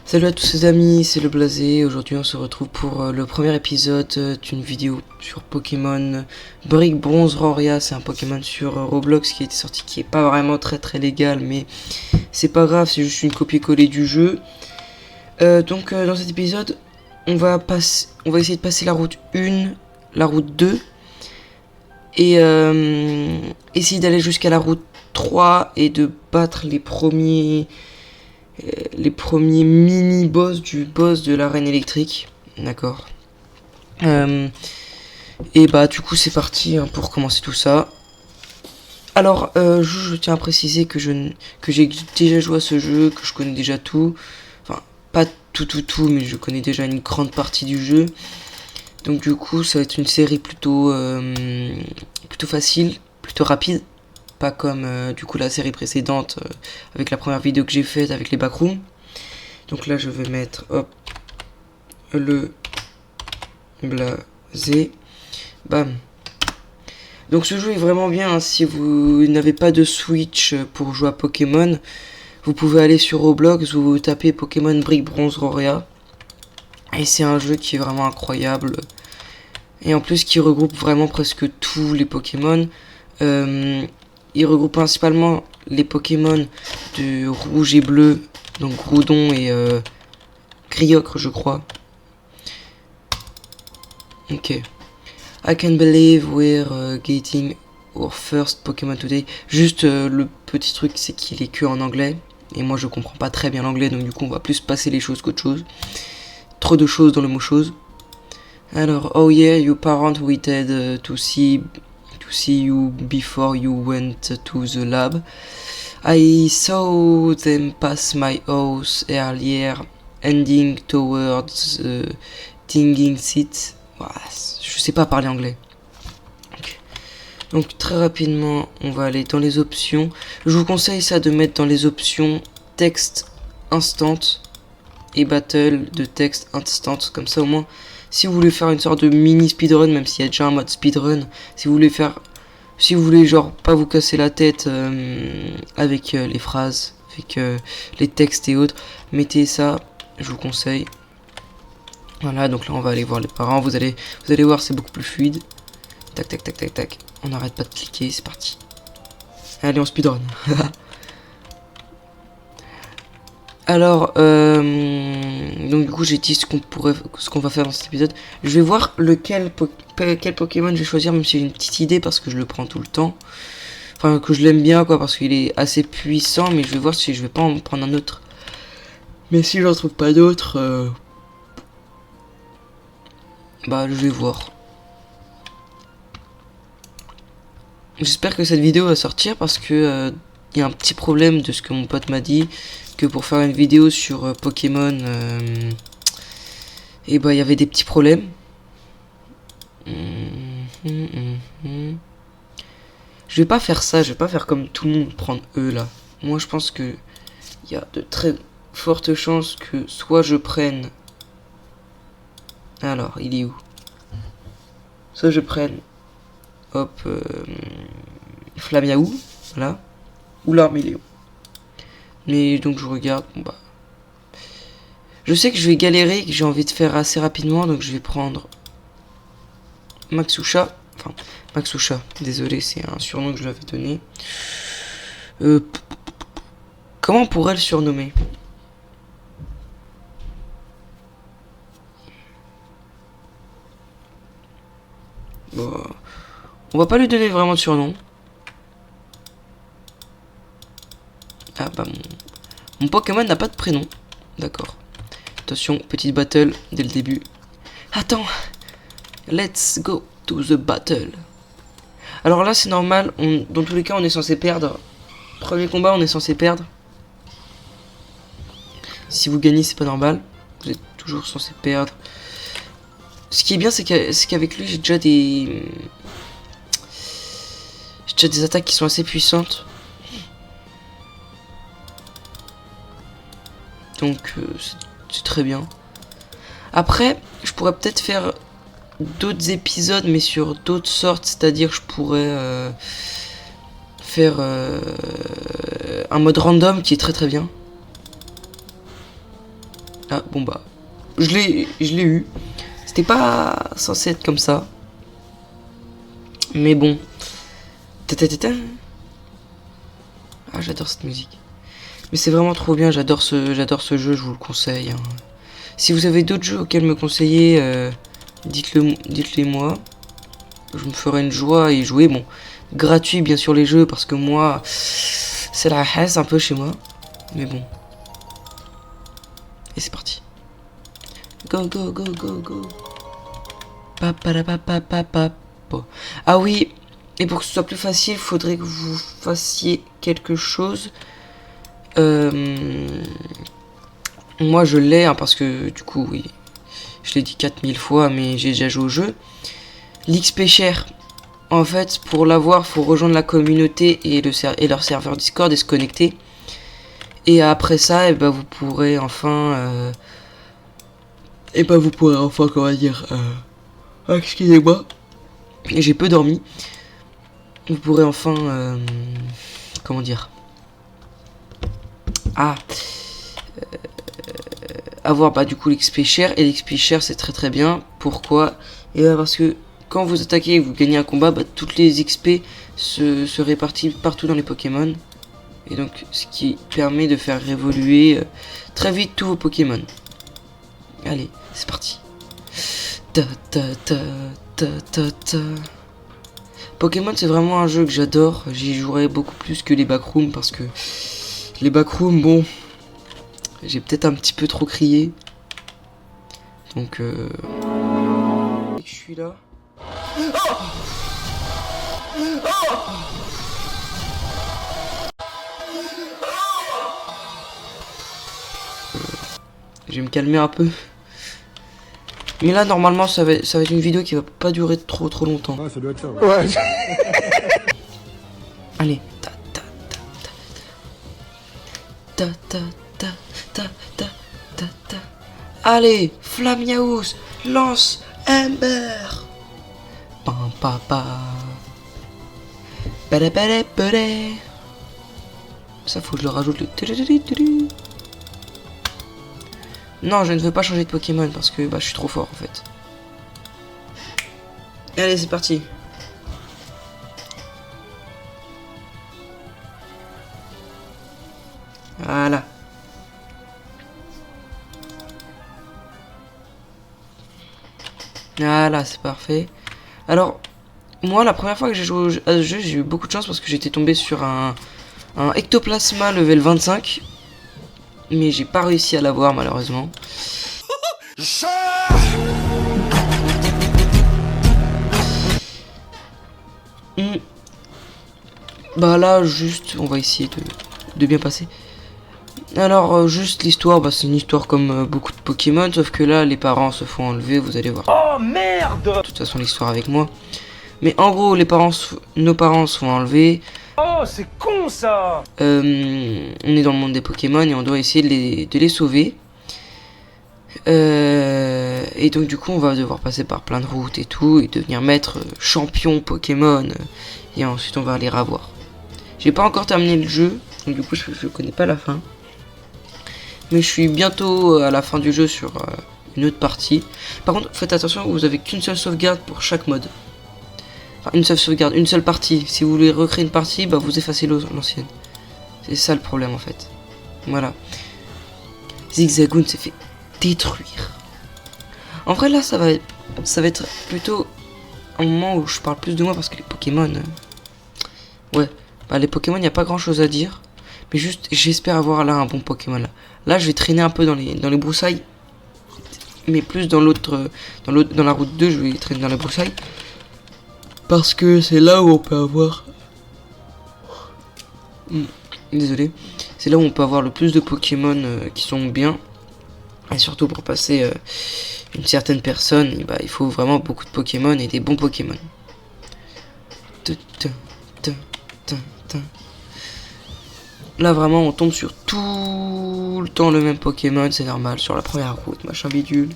Salut à tous les amis, c'est le Blasé. Aujourd'hui on se retrouve pour le premier épisode d'une vidéo sur Pokémon Brick Bronze Roria. C'est un Pokémon sur Roblox qui a été sorti, qui est pas vraiment très légal, mais c'est pas grave, c'est juste une copie-collée du jeu. Dans cet épisode, on va essayer de passer la route 1, la route 2, et essayer d'aller jusqu'à la route 3 et de battre les premiers mini-boss du boss de l'arène électrique. D'accord. Et bah du coup c'est parti pour commencer tout ça. Alors je tiens à préciser que j'ai déjà joué à ce jeu, que je connais déjà tout. Enfin pas tout, mais je connais déjà une grande partie du jeu. Donc du coup ça va être une série plutôt facile, plutôt rapide. Pas comme du coup la série précédente avec la première vidéo que j'ai faite avec les backrooms. Donc là je vais mettre hop le Blasé. Bam. Donc ce jeu est vraiment bien hein. Si vous n'avez pas de Switch pour jouer à Pokémon, vous pouvez aller sur Roblox, vous tapez Pokémon Brick Bronze Roria. Et c'est un jeu qui est vraiment incroyable. Et en plus qui regroupe vraiment presque tous les Pokémon. Il regroupe principalement les Pokémon de rouge et bleu, donc Groudon et Griocre, je crois. Ok. I can't believe we're getting our first Pokémon today. Juste le petit truc, c'est qu'il est que en anglais. Et moi, je comprends pas très bien l'anglais, donc du coup, on va plus passer les choses qu'autre chose. Trop de choses dans le mot chose. Alors, oh yeah, your parents waited to see you before you went to the lab. I saw them pass my house earlier, heading towards the tinging seat. Je sais pas parler anglais. Okay. Donc très rapidement, on va aller dans les options. Je vous conseille ça de mettre dans les options texte instant et battle de texte instant. Comme ça au moins, si vous voulez faire une sorte de mini speedrun, même s'il y a déjà un mode speedrun, si vous voulez genre pas vous casser la tête avec les phrases, avec les textes et autres, mettez ça, je vous conseille. Voilà, donc là on va aller voir les parents, vous allez voir, c'est beaucoup plus fluide. Tac, on n'arrête pas de cliquer, c'est parti. Allez, on speedrun. Alors, donc du coup j'ai dit ce qu'on va faire dans cet épisode. Je vais voir quel Pokémon je vais choisir, même si j'ai une petite idée parce que je le prends tout le temps. Enfin, que je l'aime bien quoi, parce qu'il est assez puissant, mais je vais voir si je vais pas en prendre un autre. Mais si j'en trouve pas d'autres, bah je vais voir. J'espère que cette vidéo va sortir parce que y a un petit problème de ce que mon pote m'a dit, que pour faire une vidéo sur Pokémon, et bah il y avait des petits problèmes. Je vais pas faire ça, je vais pas faire comme tout le monde, prendre E là. Moi je pense que il y a de très fortes chances que soit je prenne. Alors, il est où? Soit je prenne hop Flamiaou, voilà, ou l'Arméléon. Mais donc je regarde, bon bah. Je sais que je vais galérer, que j'ai envie de faire assez rapidement, donc je vais prendre Maxoucha. Enfin, Maxoucha, désolé, c'est un surnom que je lui avais donné. Comment on pourrait le surnommer? Bon, on va pas lui donner vraiment de surnom. Ah bah mon Pokémon n'a pas de prénom. D'accord. Attention, petite battle dès le début. Attends. Let's go to the battle. Alors là c'est normal, dans tous les cas on est censé perdre. Premier combat on est censé perdre. Si vous gagnez c'est pas normal. Vous êtes toujours censé perdre. Ce qui est bien c'est qu'avec lui j'ai déjà des attaques qui sont assez puissantes. Donc c'est très bien. Après je pourrais peut-être faire d'autres épisodes mais sur d'autres sortes, c'est-à-dire je pourrais faire un mode random qui est très bien. Ah, bon bah, je l'ai eu. C'était pas censé être comme ça. Mais bon. Ah, j'adore cette musique. Mais c'est vraiment trop bien, j'adore ce jeu, je vous le conseille. Hein. Si vous avez d'autres jeux auxquels me conseiller, dites-les moi. Je me ferai une joie à y jouer. Bon, gratuit bien sûr les jeux, parce que moi, c'est la haisse un peu chez moi. Mais bon. Et c'est parti. Go, go, go, go, go. Ah oui, et pour que ce soit plus facile, il faudrait que vous fassiez quelque chose. Moi je l'ai, hein, parce que du coup, oui, je l'ai dit 4000 fois, mais j'ai déjà joué au jeu. L'XP cher. En fait, pour l'avoir, faut rejoindre la communauté et leur serveur Discord et se connecter. Et après ça, et ben vous pourrez enfin, comment dire, excusez-moi, j'ai peu dormi. Vous pourrez enfin, comment dire, avoir bah du coup l'XP cher. Et l'XP cher c'est très très bien. Pourquoi? Et bah parce que quand vous attaquez et vous gagnez un combat, bah toutes les XP se répartissent partout dans les Pokémon. Et donc ce qui permet de faire évoluer très vite tous vos Pokémon. Allez, c'est parti. Pokémon c'est vraiment un jeu que j'adore. J'y jouerai beaucoup plus que les backrooms, parce que les backrooms, bon, j'ai peut-être un petit peu trop crié. Donc je suis là. Je vais me calmer un peu. Mais là normalement ça va être une vidéo qui va pas durer trop longtemps. Ouais, ça doit être ça. Ouais. Allez. Allez, Flamiaus, lance Ember. Pam papa. Ça faut que je le rajoute le. Non, je ne veux pas changer de Pokémon parce que bah je suis trop fort en fait. Allez, c'est parti. Voilà. Voilà, c'est parfait. Alors, moi, la première fois que j'ai joué à ce jeu, j'ai eu beaucoup de chance parce que j'étais tombé sur un Ectoplasma level 25. Mais j'ai pas réussi à l'avoir, malheureusement. Bah là, juste, on va essayer de bien passer. Alors, juste l'histoire, bah c'est une histoire comme beaucoup de Pokémon, sauf que là, les parents se font enlever, vous allez voir. Oh merde! De toute façon, l'histoire avec moi. Mais en gros, nos parents se font enlever. Oh, c'est con ça! On est dans le monde des Pokémon et on doit essayer de les sauver. Et donc du coup, on va devoir passer par plein de routes et tout, et devenir maître champion Pokémon. Et ensuite, on va les revoir. J'ai pas encore terminé le jeu, donc du coup, je connais pas la fin. Mais je suis bientôt à la fin du jeu sur une autre partie. Par contre, faites attention, vous avez qu'une seule sauvegarde pour chaque mode. Enfin, une seule sauvegarde, une seule partie. Si vous voulez recréer une partie, bah vous effacez l'ancienne. C'est ça le problème en fait. Voilà. Zigzagoon s'est fait détruire. En vrai là, ça va être plutôt un moment où je parle plus de moi parce que les Pokémon... Ouais, bah les Pokémon, il n'y a pas grand chose à dire. Mais juste, j'espère avoir là un bon Pokémon là. Là, je vais traîner un peu dans les broussailles. Mais plus dans la route 2, je vais traîner dans les broussailles. Parce que c'est là où on peut avoir... Désolé. C'est là où on peut avoir le plus de Pokémon qui sont bien. Et surtout pour passer une certaine personne, bah, il faut vraiment beaucoup de Pokémon et des bons Pokémon. Là vraiment on tombe sur tout le temps le même Pokémon, c'est normal, sur la première route, machin bidule.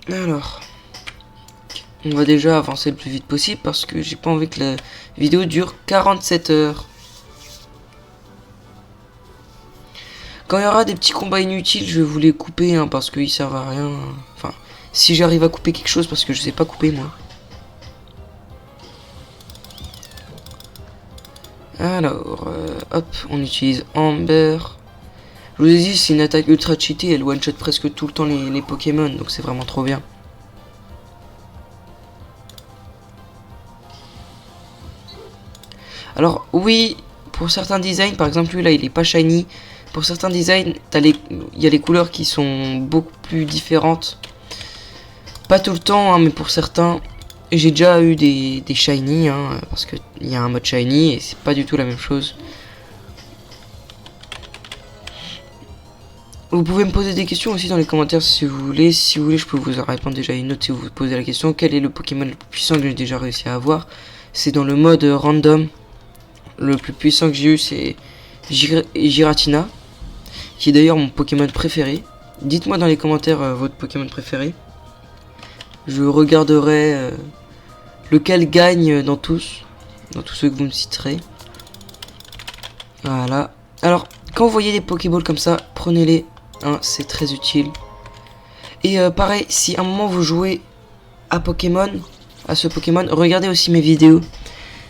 Alors, on va déjà avancer le plus vite possible parce que j'ai pas envie que la vidéo dure 47 heures. Quand il y aura des petits combats inutiles, je vais vous les couper hein, parce qu'ils servent à rien. Enfin, si j'arrive à couper quelque chose parce que je sais pas couper moi. Alors, hop, on utilise Amber. Je vous ai dit, c'est une attaque ultra cheatée, elle one-shot presque tout le temps les Pokémon, donc c'est vraiment trop bien. Alors, oui, pour certains designs, par exemple, lui là, il est pas shiny. Pour certains designs, il y a les couleurs qui sont beaucoup plus différentes. Pas tout le temps, hein, mais pour certains. J'ai déjà eu des shiny, hein, parce qu'il y a un mode shiny et c'est pas du tout la même chose. Vous pouvez me poser des questions aussi dans les commentaires si vous voulez. Si vous voulez, je peux vous en répondre déjà une autre si vous vous posez la question. Quel est le Pokémon le plus puissant que j'ai déjà réussi à avoir? C'est dans le mode random. Le plus puissant que j'ai eu, c'est Giratina, qui est d'ailleurs mon Pokémon préféré. Dites-moi dans les commentaires votre Pokémon préféré. Je regarderai lequel gagne dans tous ceux que vous me citerez. Voilà. Alors, quand vous voyez des Pokéballs comme ça, prenez-les. Hein, c'est très utile. Et pareil, si à un moment vous jouez à ce Pokémon, regardez aussi mes vidéos.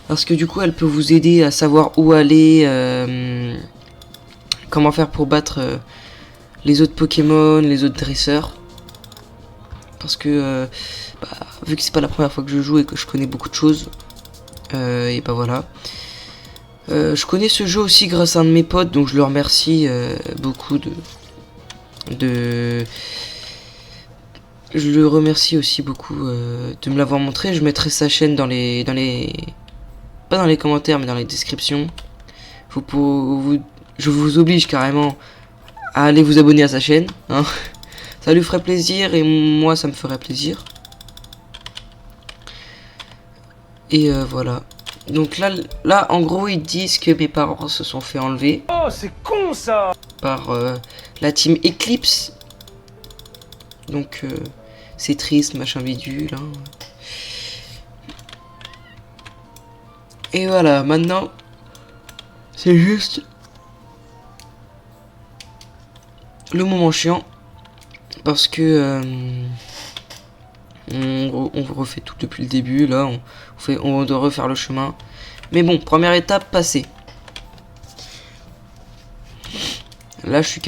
Parce que du coup, elle peut vous aider à savoir où aller, comment faire pour battre les autres Pokémon, les autres dresseurs. Parce que vu que c'est pas la première fois que je joue et que je connais beaucoup de choses, et bah voilà. Je connais ce jeu aussi grâce à un de mes potes, donc je le remercie beaucoup je le remercie aussi beaucoup de me l'avoir montré. Je mettrai sa chaîne dans les pas dans les commentaires mais dans les descriptions. Je vous oblige carrément à aller vous abonner à sa chaîne, hein. Ça lui ferait plaisir et moi ça me ferait plaisir. Et voilà. Donc là en gros ils disent que mes parents se sont fait enlever. Oh c'est con ça! Par la team Eclipse. Donc c'est triste, machin bidule. Hein. Et voilà, maintenant c'est juste le moment chiant. Parce que on refait tout depuis le début. Là on doit refaire le chemin. Mais bon, première étape passée. Là je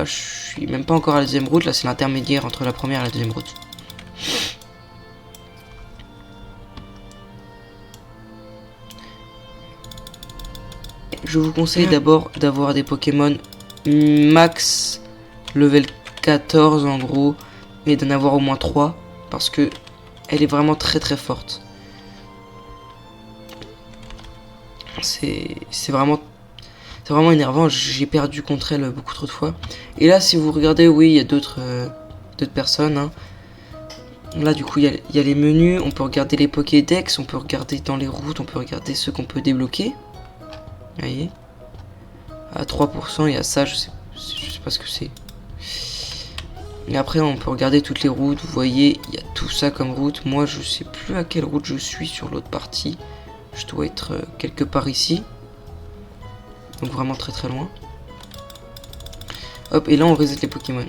suis même pas encore à la deuxième route. Là c'est l'intermédiaire entre la première et la deuxième route. Je vous conseille d'abord d'avoir des Pokémon max level 14 en gros, mais d'en avoir au moins 3 parce que elle est vraiment très très forte. C'est vraiment énervant, j'ai perdu contre elle beaucoup trop de fois. Et là si vous regardez, oui il y a d'autres personnes. Hein. Là du coup il y a les menus, on peut regarder les Pokédex, on peut regarder dans les routes, on peut regarder ceux qu'on peut débloquer. Vous voyez, à 3% il y a ça, je sais pas ce que c'est. Et après on peut regarder toutes les routes, vous voyez il y a tout ça comme route. Moi je sais plus à quelle route je suis sur l'autre partie. Je dois être quelque part ici. Donc vraiment très très loin. Hop, et là on reset les Pokémon.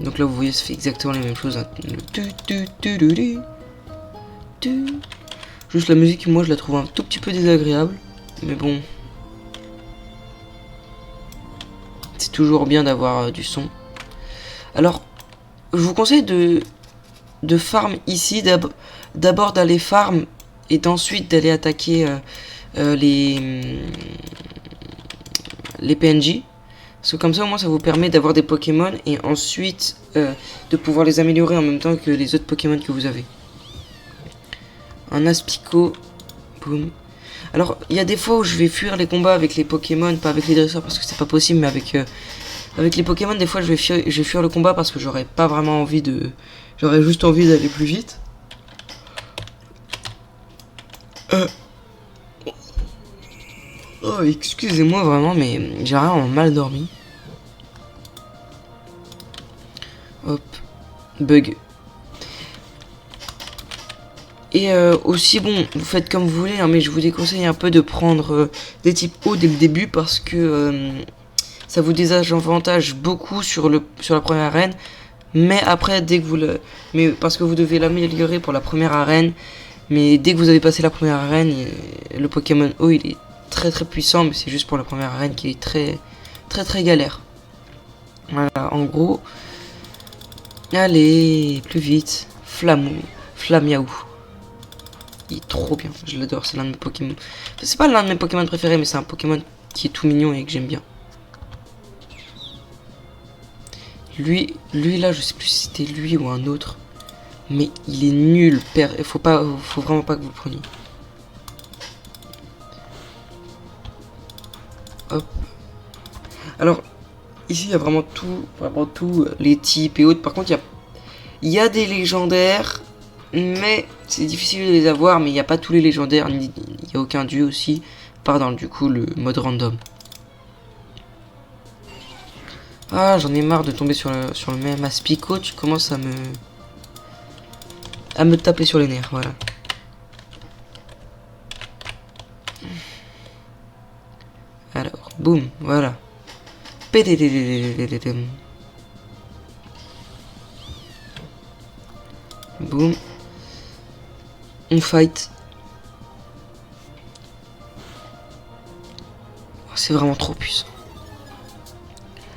Donc là vous voyez ça fait exactement les mêmes choses. Hein. Juste la musique moi je la trouve un tout petit peu désagréable. Mais bon. C'est toujours bien d'avoir du son. Alors, je vous conseille de farm ici. D'abord d'aller farm et ensuite d'aller attaquer les PNJ. Parce que comme ça au moins ça vous permet d'avoir des Pokémon et ensuite de pouvoir les améliorer en même temps que les autres Pokémon que vous avez. Un Aspico. Boum. Alors il y a des fois où je vais fuir les combats avec les Pokémon, pas avec les dresseurs parce que c'est pas possible, mais avec les Pokémon des fois je vais fuir le combat parce que j'aurais pas vraiment envie de... J'aurais juste envie d'aller plus vite. Oh excusez-moi vraiment mais j'ai vraiment mal dormi. bug. Et aussi, bon, vous faites comme vous voulez, hein, mais je vous déconseille un peu de prendre des types hauts dès le début parce que ça vous désavantage beaucoup sur la première arène. Mais après, dès que vous le... Mais parce que vous devez l'améliorer pour la première arène. Mais dès que vous avez passé la première arène, le Pokémon haut, il est très très puissant, mais c'est juste pour la première arène qui est très très très galère. Voilà, en gros. Allez, plus vite. Flamiaou. Il est trop bien, je l'adore, c'est l'un de mes Pokémon. C'est pas l'un de mes Pokémon préférés, mais c'est un Pokémon qui est tout mignon et que j'aime bien. Lui là, je sais plus si c'était lui ou un autre. Mais il est nul, père. Faut vraiment pas que vous le preniez. Hop. Alors, ici, il y a vraiment tout, les types et autres. Par contre, il y a des légendaires, mais c'est difficile de les avoir. Mais il n'y a pas tous les légendaires, il n'y a aucun dieu aussi. Part dans, du coup, le mode random. Ah, j'en ai marre de tomber sur le même Aspico. Tu commences à me taper sur les nerfs, voilà. Alors, boum, voilà. Boum. On fight. C'est vraiment trop puissant.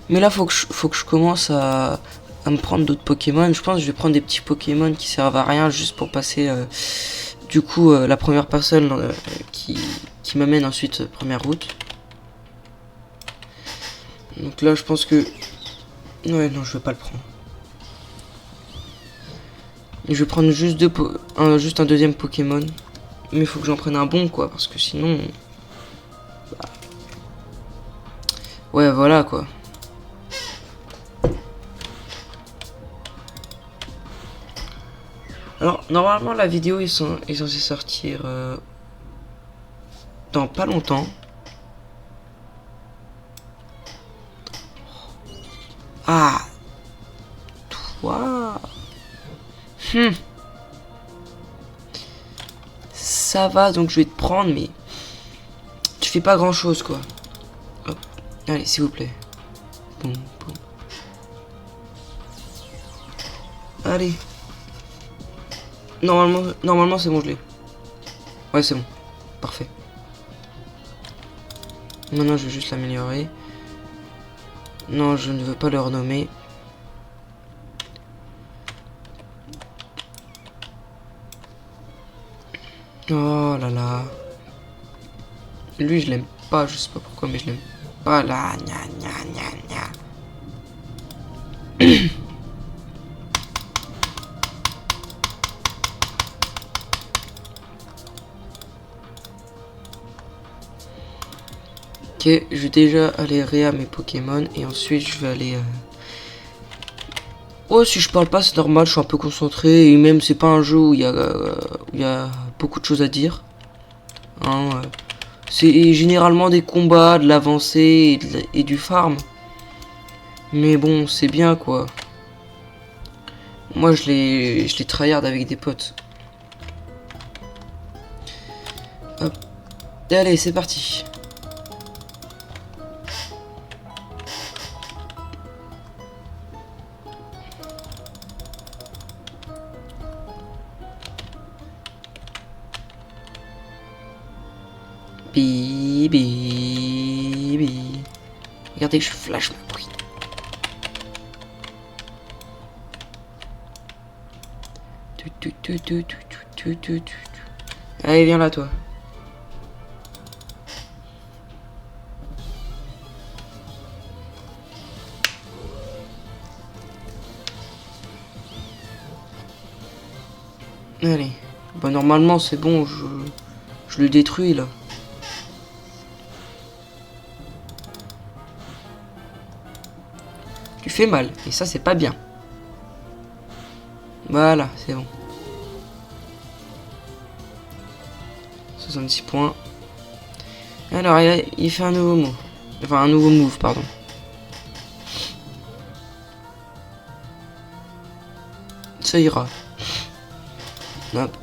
Mais là, faut que je commence à me prendre d'autres Pokémon. Je pense que je vais prendre des petits Pokémon qui servent à rien juste pour passer du coup la première personne qui m'amène ensuite première route. Donc là, je pense que... Ouais, non, je vais pas le prendre. Je vais prendre juste juste un deuxième Pokémon. Mais il faut que j'en prenne un bon, quoi, parce que sinon... Bah... Ouais, voilà, quoi. Alors, normalement, la vidéo est censée sortir dans pas longtemps. Ah, toi. Ça va, donc je vais te prendre, mais tu fais pas grand chose, quoi. Hop. Allez, s'il vous plaît. Boum, boum. Allez. Normalement c'est bon, je l'ai. Ouais, c'est bon. Parfait. Maintenant, je vais juste l'améliorer. Non, je ne veux pas le renommer. Oh là là. Lui, je l'aime pas, je sais pas pourquoi, mais je l'aime pas là. Gna gna gna gna. Ok, je vais déjà aller réa mes Pokémon et ensuite je vais aller... Oh, si je parle pas, c'est normal, je suis un peu concentré et même c'est pas un jeu où il y a beaucoup de choses à dire. Hein, c'est généralement des combats, de l'avancée et du farm. Mais bon, c'est bien quoi. Moi je les tryhard avec des potes. Hop. Et allez, c'est parti. Bi. Regardez que je flash ma bruit. Allez, viens là, toi. Allez. Bah, normalement, c'est bon, je le détruis, là. Tu fais mal, et ça, c'est pas bien. Voilà, c'est bon. 66 points. Alors, il fait un nouveau move. Enfin, un nouveau move, pardon. ça ira. Hop.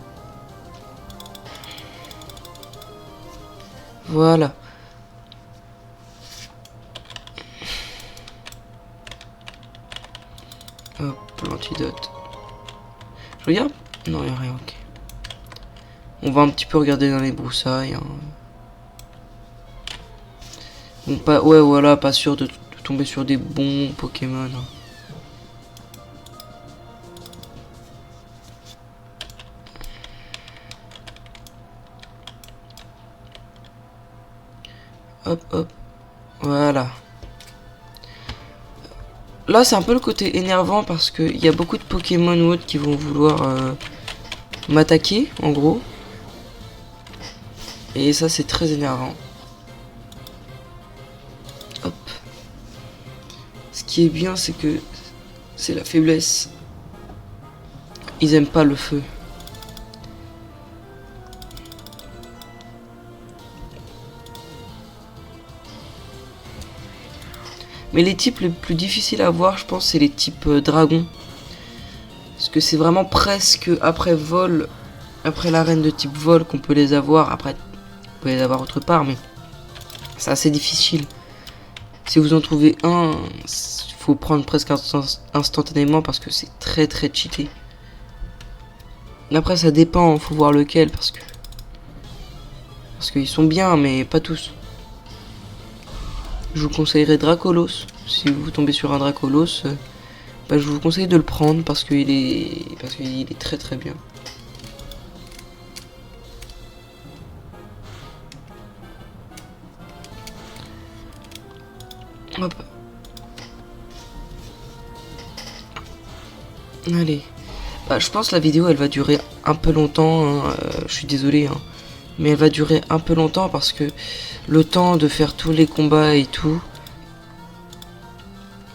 Voilà. Hop, l'antidote. Je regarde? Non, il n'y a rien, ok. On va un petit peu regarder dans les broussailles. Hein. Bon, pas, ouais, voilà, pas sûr de tomber sur des bons Pokémon. Hein. Hop, hop. Voilà. Là, c'est un peu le côté énervant parce qu'il y a beaucoup de Pokémon ou autres qui vont vouloir m'attaquer, en gros. Et ça, c'est très énervant. Hop. Ce qui est bien, c'est que c'est la faiblesse. Ils aiment pas le feu. Mais les types les plus difficiles à voir, je pense, c'est les types dragons. Parce que c'est vraiment presque après vol, après l'arène de type vol qu'on peut les avoir. Après, on peut les avoir autre part, mais c'est assez difficile. Si vous en trouvez un, il faut prendre presque instantanément parce que c'est très très cheaté. Après, ça dépend, faut voir lequel parce qu'ils sont bien, mais pas tous. Je vous conseillerais Dracolos. Si vous tombez sur un Dracolos, bah, je vous conseille de le prendre parce qu'il est très très bien. Hop. Allez. Bah, je pense que la vidéo elle va durer un peu longtemps. Hein. Je suis désolé. Hein. Mais elle va durer un peu longtemps parce que le temps de faire tous les combats et tout,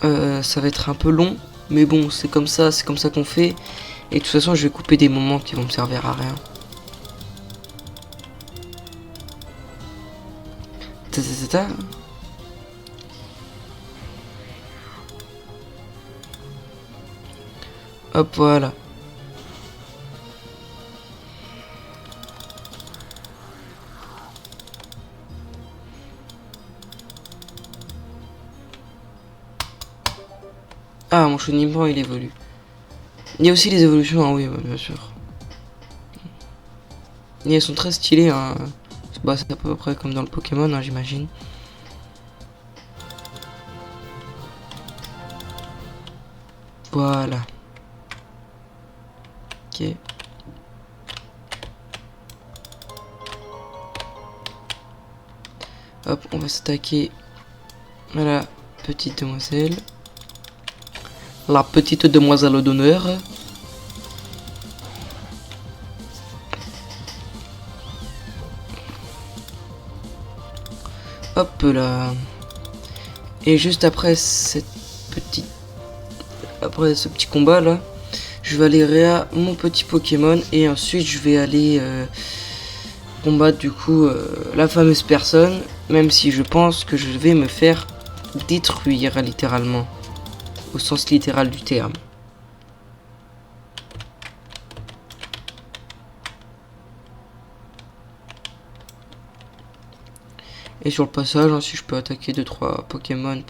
ça va être un peu long. Mais bon, c'est comme ça qu'on fait. Et de toute façon, je vais couper des moments qui vont me servir à rien. Ta ta ta ta. Hop, voilà. Ah, mon chenipan il évolue. Il y a aussi les évolutions, hein, oui, bah, bien sûr. Et elles sont très stylées, hein. Bah, c'est à peu près comme dans le Pokémon, hein, j'imagine. Voilà. Ok. Hop, on va s'attaquer à la petite demoiselle. La petite demoiselle d'honneur. Hop là. Et juste après après ce petit combat là, je vais aller réa mon petit Pokémon et ensuite je vais aller combattre du coup la fameuse personne, même si je pense que je vais me faire détruire littéralement, au sens littéral du terme. Et sur le passage, hein, si je peux attaquer 2-3 Pokémon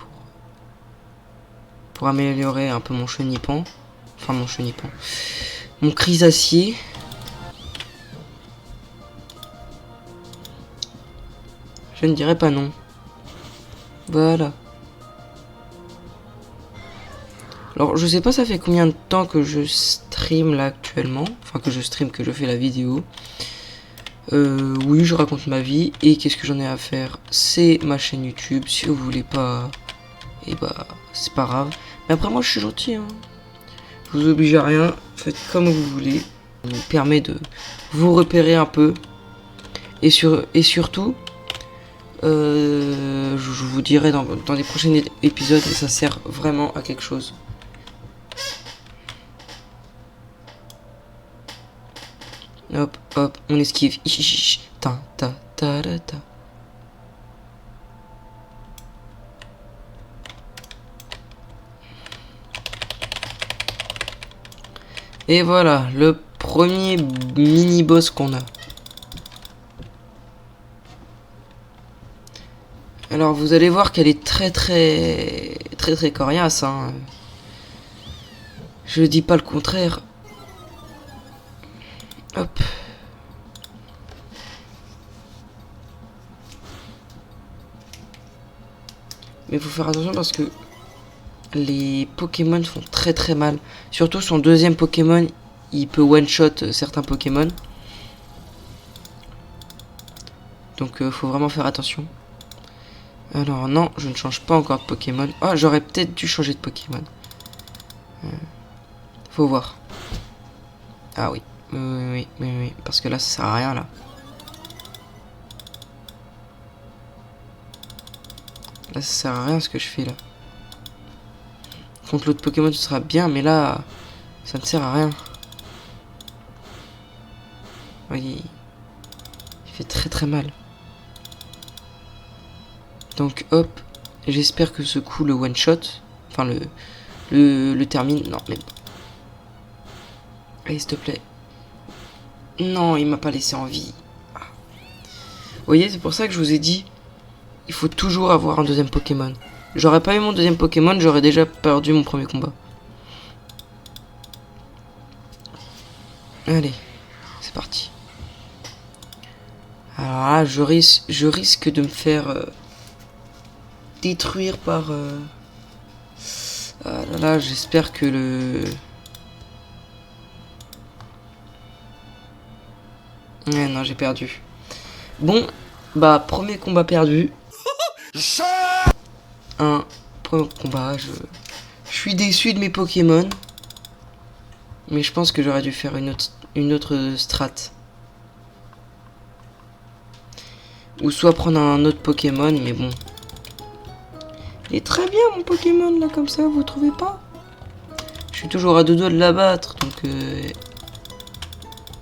pour améliorer un peu mon chenipan. Enfin mon chenipan. Mon Chrysacier. Je ne dirais pas non. Voilà. Alors je sais pas ça fait combien de temps que je stream là actuellement. Enfin que je stream, que je fais la vidéo. Oui, je raconte ma vie. Et qu'est-ce que j'en ai à faire? C'est ma chaîne YouTube. Si vous voulez pas, et bah c'est pas grave. Mais après moi je suis gentil. Hein. Je vous oblige à rien. Faites comme vous voulez. Ça me permet de vous repérer un peu. Et surtout, je vous dirai dans les prochains épisodes et ça sert vraiment à quelque chose. Hop, hop, on esquive. Ta ta ta ta ta. Et voilà, le premier mini-boss qu'on a. Alors vous allez voir qu'elle est très coriace, hein. Je dis pas le contraire. Hop. Mais il faut faire attention parce que les Pokémon font très mal. Surtout son deuxième Pokémon, il peut one-shot certains Pokémon. Donc faut vraiment faire attention. Alors non, je ne change pas encore de Pokémon. Ah, j'aurais peut-être dû changer de Pokémon. Faut voir. Ah oui. Oui. Parce que là, ça sert à rien, là. Là, ça sert à rien ce que je fais, là. Contre l'autre Pokémon, ce sera bien, mais là, ça ne sert à rien. Oui. Il fait très mal. Donc, hop. J'espère que ce coup, le one-shot, enfin, le termine. Non, même pas. Allez, s'il te plaît. Non, il m'a pas laissé en vie. Ah. Vous voyez, c'est pour ça que je vous ai dit, il faut toujours avoir un deuxième Pokémon. J'aurais pas eu mon deuxième Pokémon, j'aurais déjà perdu mon premier combat. Allez, c'est parti. Alors là, je risque de me faire détruire par... Ah là là, j'espère que le... Ouais, non, j'ai perdu. Bon, bah, premier combat perdu. Un premier combat, je suis déçu de mes Pokémon. Mais je pense que j'aurais dû faire une autre strat. Ou soit prendre un autre Pokémon, mais bon. Il est très bien mon Pokémon là comme ça, vous trouvez pas? Je suis toujours à deux doigts de l'abattre, donc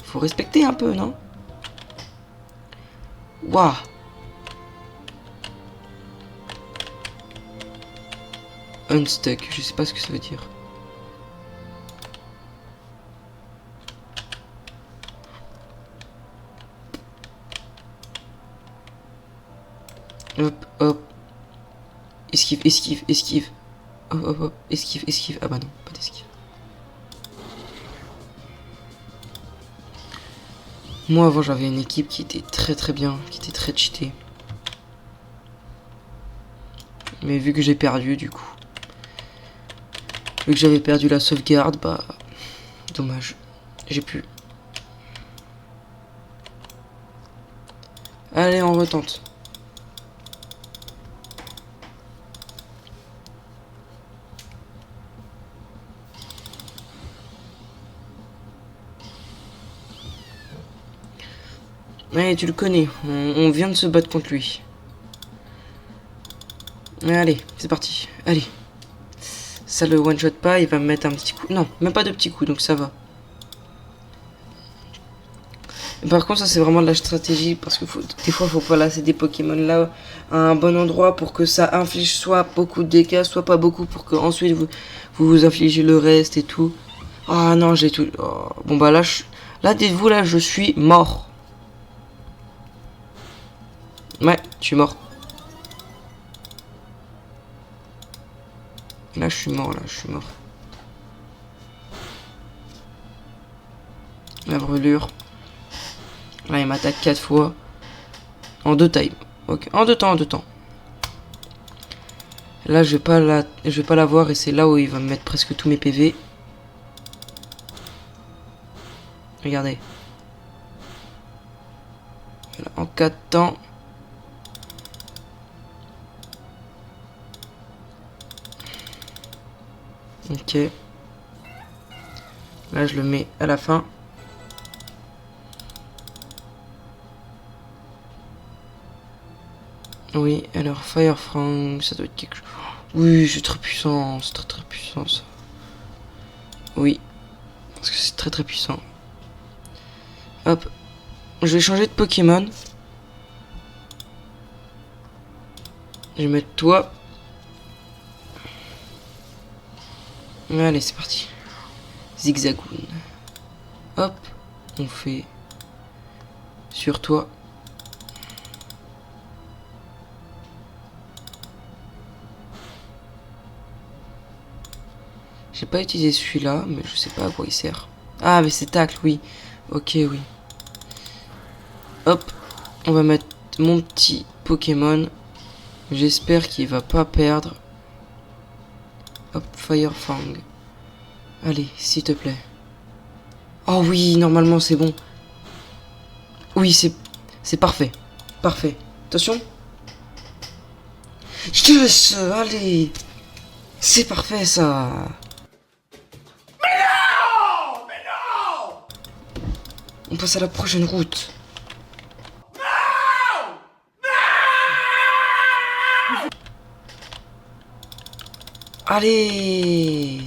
faut respecter un peu, non? Waouh! Unstuck, je sais pas ce que ça veut dire. Hop. Esquive. Hop. Esquive. Ah bah non, pas d'esquive. Moi avant j'avais une équipe qui était très bien, qui était très cheatée. Mais vu que j'ai perdu du coup. Vu que j'avais perdu la sauvegarde, bah... Dommage. J'ai pu. Allez, on retente. Ouais, tu le connais. On vient de se battre contre lui. Allez, c'est parti. Allez. Ça le one shot pas, il va me mettre un petit coup. Non, même pas de petit coup, donc ça va. Par contre, ça c'est vraiment de la stratégie parce que des fois, faut placer des Pokémon là à un bon endroit pour que ça inflige soit beaucoup de dégâts, soit pas beaucoup pour que ensuite vous infligez le reste et tout. Ah non, j'ai tout. Oh. Bon bah là, dites-vous là, je suis mort. Ouais, je suis mort. Là, je suis mort. La brûlure. Là, il m'attaque 4 fois. En 2 times. Ok, en deux temps. Là, je vais pas l'avoir et c'est là où il va me mettre presque tous mes PV. Regardez. Voilà, en 4 temps. Ok. Là, je le mets à la fin. Oui, alors Fire Fang, ça doit être quelque chose. Oui, c'est très puissant, c'est très puissant ça. Oui, parce que c'est très puissant. Hop, je vais changer de Pokémon. Je vais mettre toi. Allez, c'est parti. Zigzagoon. Hop, on fait sur toi. J'ai pas utilisé celui-là, mais je sais pas à quoi il sert. Ah, mais c'est tacle, oui. Ok, oui. Hop, on va mettre mon petit Pokémon. J'espère qu'il va pas perdre. Hop, Firefang. Allez, s'il te plaît. Oh oui, normalement c'est bon. Oui, c'est parfait. Parfait. Attention. Yes, allez. C'est parfait ça. Mais non. On passe à la prochaine route. Allez.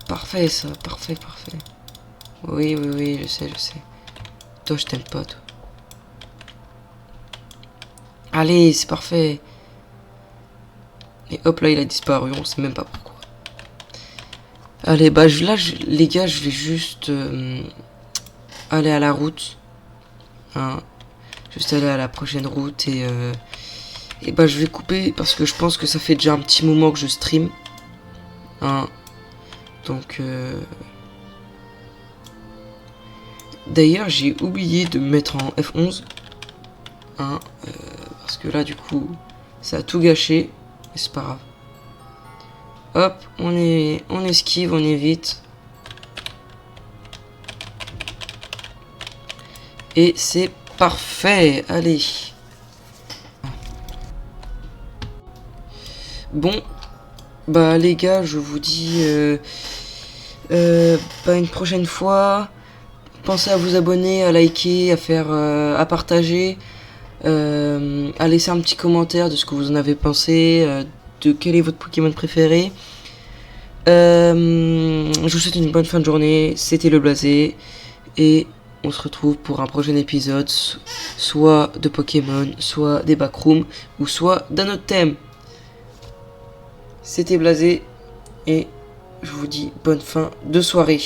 Parfait ça, parfait, parfait. Oui, oui, oui, je sais, je sais. Toi, je t'aime pas, toi. Allez, c'est parfait. Et hop, là, il a disparu, on sait même pas pourquoi. Allez, bah là, les gars, je vais juste aller à la route. Hein. Juste aller à la prochaine route et bah je vais couper parce que je pense que ça fait déjà un petit moment que je stream. Hein. Donc d'ailleurs j'ai oublié de me mettre en F11. Hein, parce que là du coup ça a tout gâché. Mais c'est pas grave. Hop, on esquive, on évite. Et c'est parfait. Allez. Bon, bah les gars, je vous dis bah, une prochaine fois. Pensez à vous abonner, à liker, à faire, à partager, à laisser un petit commentaire de ce que vous en avez pensé, de quel est votre Pokémon préféré. Je vous souhaite une bonne fin de journée. C'était le Blasé et on se retrouve pour un prochain épisode, soit de Pokémon, soit des backrooms, ou soit d'un autre thème. C'était Blasé et je vous dis bonne fin de soirée.